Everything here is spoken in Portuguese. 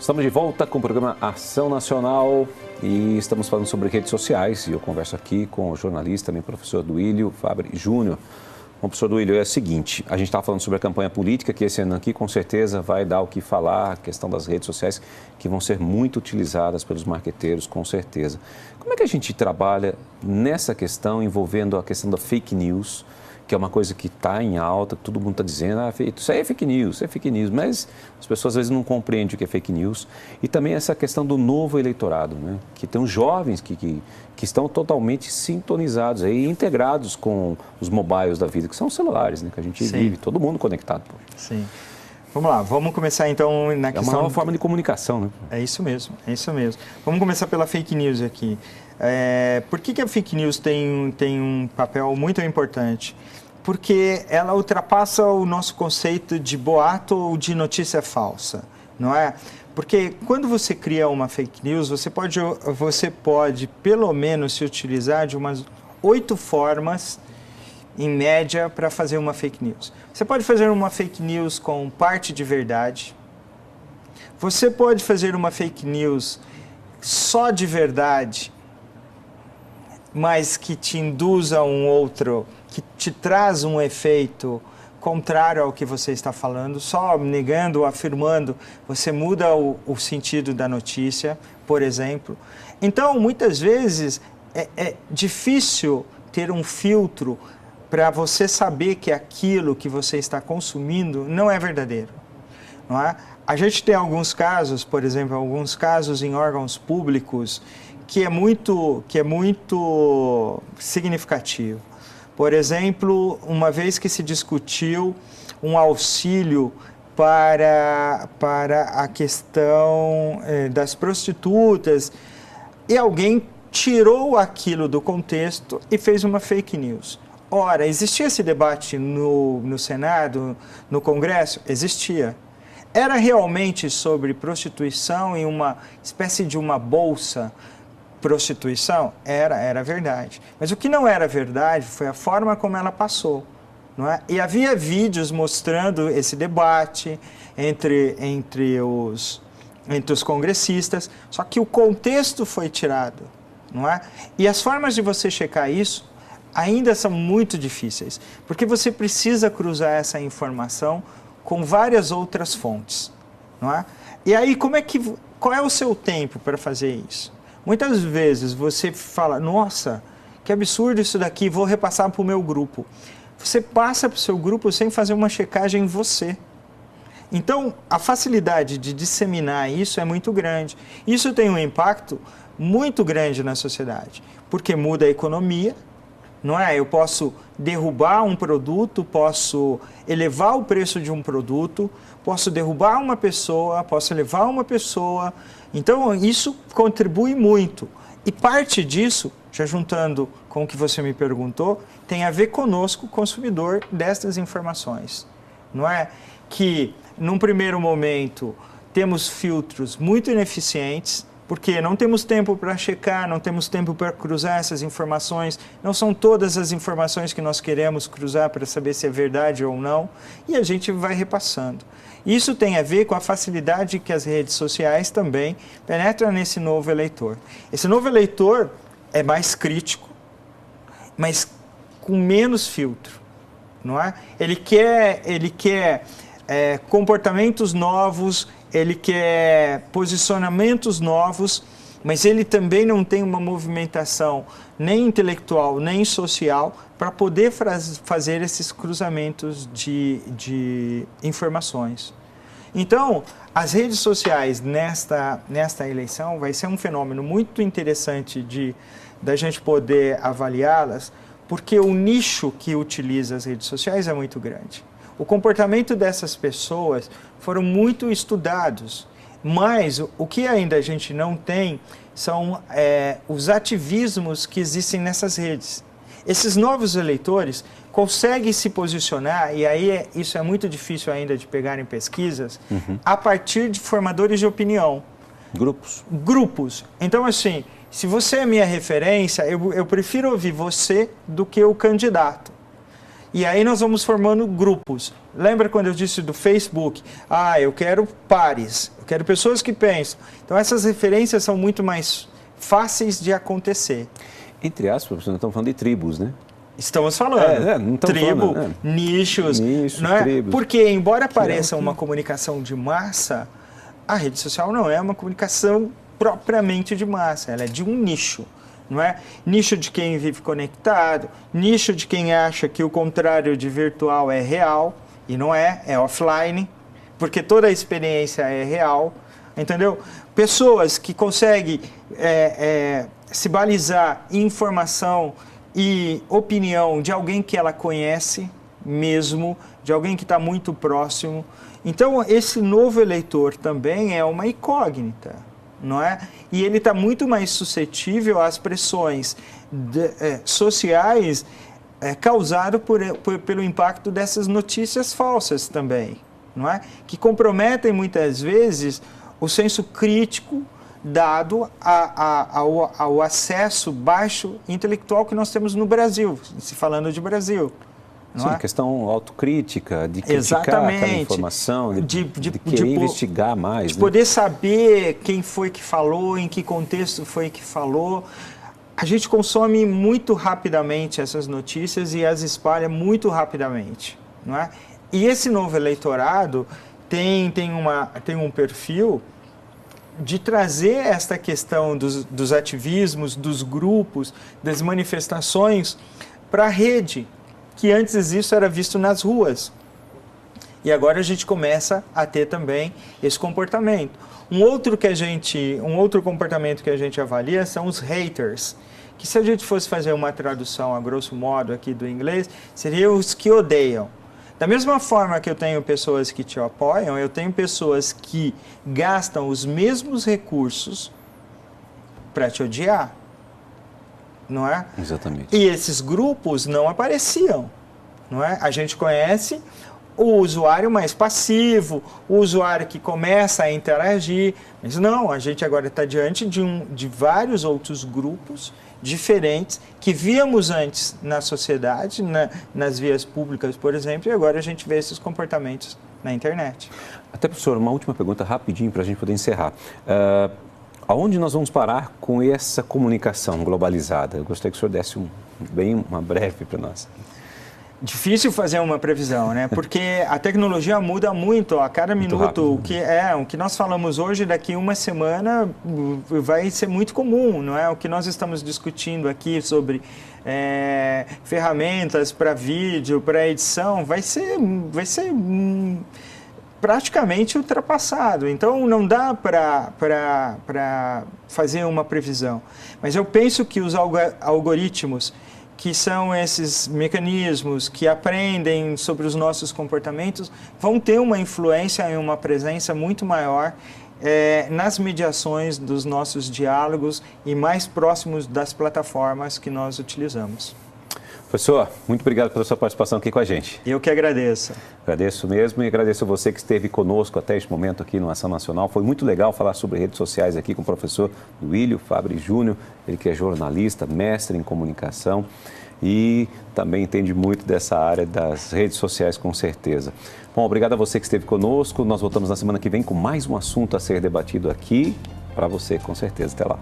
Estamos de volta com o programa Ação Nacional e estamos falando sobre redes sociais e eu converso aqui com o jornalista, também professor Duílio Fabre Júnior. Bom, professor Duílio, é o seguinte, a gente estava falando sobre a campanha política, que esse ano aqui com certeza vai dar o que falar, a questão das redes sociais, que vão ser muito utilizadas pelos marqueteiros, com certeza. Como é que a gente trabalha nessa questão, envolvendo a questão da fake news, que é uma coisa que está em alta, que todo mundo está dizendo, isso aí é fake news, mas as pessoas às vezes não compreendem o que é fake news. E também essa questão do novo eleitorado, né? Que tem os jovens que estão totalmente sintonizados, aí, integrados com os mobiles da vida, que são os celulares, né? Que a gente vive, todo mundo conectado. Pô. Sim. Vamos lá, vamos começar então na questão... É uma nova forma de comunicação, né? É isso mesmo. Vamos começar pela fake news aqui. Por que a fake news tem um papel muito importante? Porque ela ultrapassa o nosso conceito de boato ou de notícia falsa, não é? Porque quando você cria uma fake news, você pode pelo menos se utilizar de umas 8 formas, em média, para fazer uma fake news. Você pode fazer uma fake news com parte de verdade. Você pode fazer uma fake news só de verdade, mas que te induza um outro, que te traz um efeito contrário ao que você está falando, só negando ou afirmando, você muda o sentido da notícia, por exemplo. Então, muitas vezes, é difícil ter um filtro para você saber que aquilo que você está consumindo não é verdadeiro, não é? A gente tem alguns casos, por exemplo, alguns casos em órgãos públicos que é muito significativo. Por exemplo, uma vez que se discutiu um auxílio para a questão das prostitutas e alguém tirou aquilo do contexto e fez uma fake news. Ora, existia esse debate no Senado, no Congresso? Existia. Era realmente sobre prostituição e uma espécie de uma bolsa prostituição? Era verdade. Mas o que não era verdade foi a forma como ela passou, não é? E havia vídeos mostrando esse debate entre os congressistas, só que o contexto foi tirado, não é? E as formas de você checar isso ainda são muito difíceis, porque você precisa cruzar essa informação com várias outras fontes, não é? E aí, qual é o seu tempo para fazer isso? Muitas vezes você fala, nossa, que absurdo isso daqui, vou repassar para o meu grupo. Você passa para o seu grupo sem fazer uma checagem em você. Então, a facilidade de disseminar isso é muito grande. Isso tem um impacto muito grande na sociedade, porque muda a economia, não é? Eu posso derrubar um produto, posso elevar o preço de um produto, posso derrubar uma pessoa, posso elevar uma pessoa. Então, isso contribui muito. E parte disso, já juntando com o que você me perguntou, tem a ver conosco, consumidor destas informações. Não é? Que, num primeiro momento, temos filtros muito ineficientes, porque não temos tempo para checar, não temos tempo para cruzar essas informações, não são todas as informações que nós queremos cruzar para saber se é verdade ou não, e a gente vai repassando. Isso tem a ver com a facilidade que as redes sociais também penetram nesse novo eleitor. Esse novo eleitor é mais crítico, mas com menos filtro, não é? Ele quer comportamentos novos, ele quer posicionamentos novos, mas ele também não tem uma movimentação nem intelectual, nem social para poder fazer esses cruzamentos de informações. Então, as redes sociais nesta eleição vai ser um fenômeno muito interessante da gente poder avaliá-las, porque o nicho que utiliza as redes sociais é muito grande. O comportamento dessas pessoas foram muito estudados, mas o que ainda a gente não tem são os ativismos que existem nessas redes. Esses novos eleitores conseguem se posicionar, e aí isso é muito difícil ainda de pegar em pesquisas, a partir de formadores de opinião. Grupos. Então, assim, se você é minha referência, eu prefiro ouvir você do que o candidato. E aí nós vamos formando grupos. Lembra quando eu disse do Facebook? Eu quero pares, eu quero pessoas que pensam. Então essas referências são muito mais fáceis de acontecer. Entre aspas, professor, nós estamos falando de tribos, né? Estamos falando. Não estamos tribo, falando, nichos. Não é? Tribos. Porque, embora pareça uma comunicação de massa, a rede social não é uma comunicação propriamente de massa, ela é de um nicho. Não é? Nicho de quem vive conectado, nicho de quem acha que o contrário de virtual é real, e não é, é offline, porque toda a experiência é real, entendeu? Pessoas que conseguem se balizar em informação e opinião de alguém que ela conhece mesmo, de alguém que está muito próximo. Então, esse novo eleitor também é uma incógnita, não é? E ele está muito mais suscetível às pressões sociais causadas pelo impacto dessas notícias falsas também, não é? Que comprometem muitas vezes o senso crítico dado ao acesso baixo intelectual que nós temos no Brasil, se falando de Brasil. Sim, questão autocrítica, de criticar aquela informação, de querer investigar mais. De poder saber quem foi que falou, em que contexto foi que falou. A gente consome muito rapidamente essas notícias e as espalha muito rapidamente, não é? E esse novo eleitorado tem um perfil de trazer esta questão dos ativismos, dos grupos, das manifestações para a rede, que antes isso era visto nas ruas. E agora a gente começa a ter também esse comportamento. Um outro comportamento que a gente avalia são os haters, que se a gente fosse fazer uma tradução a grosso modo aqui do inglês, seriam os que odeiam. Da mesma forma que eu tenho pessoas que te apoiam, eu tenho pessoas que gastam os mesmos recursos para te odiar. Não é? Exatamente. E esses grupos não apareciam, não é? A gente conhece o usuário mais passivo, o usuário que começa a interagir, mas não, a gente agora está diante de vários outros grupos diferentes que víamos antes na sociedade, nas vias públicas, por exemplo, e agora a gente vê esses comportamentos na internet. Até, professor, uma última pergunta rapidinho para a gente poder encerrar. Aonde nós vamos parar com essa comunicação globalizada? Eu gostaria que o senhor desse uma breve para nós. Difícil fazer uma previsão, né? Porque a tecnologia muda muito a cada minuto. Rápido. O que nós falamos hoje, daqui uma semana, vai ser muito comum, não é? O que nós estamos discutindo aqui sobre ferramentas para vídeo, para edição, vai ser praticamente ultrapassado. Então, não dá para fazer uma previsão. Mas eu penso que os algoritmos, que são esses mecanismos que aprendem sobre os nossos comportamentos, vão ter uma influência e uma presença muito maior nas mediações dos nossos diálogos e mais próximos das plataformas que nós utilizamos. Professor, muito obrigado pela sua participação aqui com a gente. Eu que agradeço. Agradeço mesmo e agradeço a você que esteve conosco até este momento aqui no Ação Nacional. Foi muito legal falar sobre redes sociais aqui com o professor Duílio Fabre Júnior, ele que é jornalista, mestre em comunicação e também entende muito dessa área das redes sociais, com certeza. Bom, obrigado a você que esteve conosco. Nós voltamos na semana que vem com mais um assunto a ser debatido aqui para você, com certeza. Até lá.